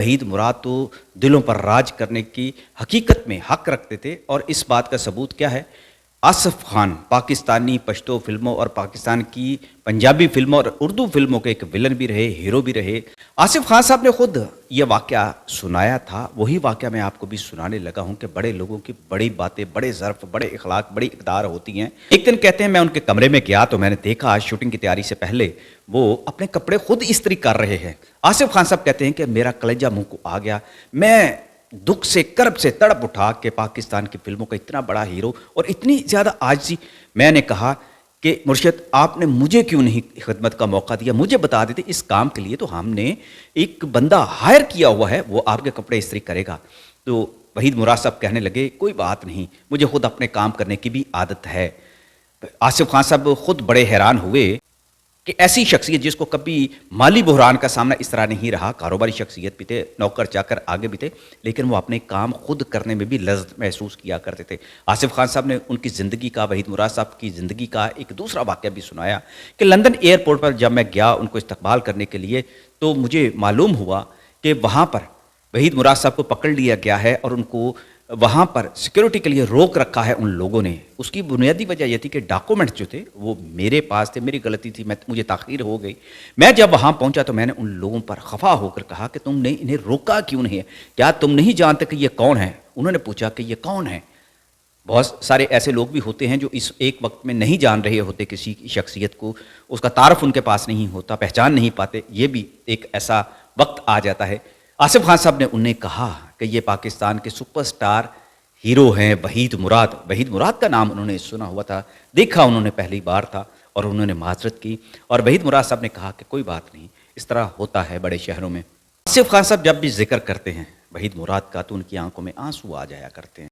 वहीद मुराद तो दिलों पर राज करने की हकीकत में हक रखते थे और इस बात का सबूत क्या है? आसिफ खान पाकिस्तानी पश्तो फिल्मों और पाकिस्तान की पंजाबी फिल्मों और उर्दू फिल्मों के एक विलन भी रहे, हीरो भी रहे। आसिफ खान साहब ने खुद ये वाक़या सुनाया था, वही वाक़या मैं आपको भी सुनाने लगा हूँ कि बड़े लोगों की बड़ी बातें, बड़े ज़र्फ़, बड़े इखलाक, बड़ी इक़दार होती हैं। एक दिन कहते हैं मैं उनके कमरे में गया तो मैंने देखा आज शूटिंग की तैयारी से पहले वो अपने कपड़े खुद इस्त्री कर रहे हैं। आसिफ खान साहब कहते हैं कि मेरा कलेजा मुँह को आ गया, मैं दुख से कर्ब से तड़प उठा कि पाकिस्तान की फिल्मों का इतना बड़ा हीरो और इतनी ज़्यादा आजिज़ी। मैंने कहा कि मुर्शिद आपने मुझे क्यों नहीं खिदमत का मौका दिया, मुझे बता देते, इस काम के लिए तो हमने एक बंदा हायर किया हुआ है, वो आपके कपड़े इस्त्री करेगा। तो वहीद मुराद साहब कहने लगे कोई बात नहीं, मुझे खुद अपने काम करने की भी आदत है। आसिफ खान साहब खुद बड़े हैरान हुए कि ऐसी शख्सियत जिसको कभी माली बहरान का सामना इस तरह नहीं रहा, कारोबारी शख्सियत भी थे, नौकर चाकर आगे भी थे, लेकिन वो अपने काम खुद करने में भी लज़्ज़त महसूस किया करते थे। आसिफ खान साहब ने उनकी ज़िंदगी का, वहीद मुराद साहब की ज़िंदगी का एक दूसरा वाक़या भी सुनाया कि लंदन एयरपोर्ट पर जब मैं गया उनको इस्तकबाल करने के लिए, तो मुझे मालूम हुआ कि वहाँ पर वहीद मुराद साहब को पकड़ लिया गया है और उनको वहाँ पर सिक्योरिटी के लिए रोक रखा है उन लोगों ने। उसकी बुनियादी वजह यह थी कि डॉक्यूमेंट्स जो थे वो मेरे पास थे, मेरी गलती थी, मुझे ताख़ीर हो गई। मैं जब वहाँ पहुँचा तो मैंने उन लोगों पर खफा होकर कहा कि तुमने इन्हें रोका क्यों नहीं है, क्या तुम नहीं जानते कि ये कौन है? उन्होंने पूछा कि ये कौन है। बहुत सारे ऐसे लोग भी होते हैं जो इस एक वक्त में नहीं जान रहे होते किसी की शख्सियत को, उसका तारफ़ उनके पास नहीं होता, पहचान नहीं पाते, ये भी एक ऐसा वक्त आ जाता है। आसिफ खान साहब ने उन्हें कहा कि ये पाकिस्तान के सुपरस्टार हीरो हैं वहीद मुराद। वहीद मुराद का नाम उन्होंने सुना हुआ था, देखा उन्होंने पहली बार था और उन्होंने माजरत की और वहीद मुराद साहब ने कहा कि कोई बात नहीं, इस तरह होता है बड़े शहरों में। आसिफ खान साहब जब भी जिक्र करते हैं वहीद मुराद का तो उनकी आंखों में आंसू आ जाया करते हैं।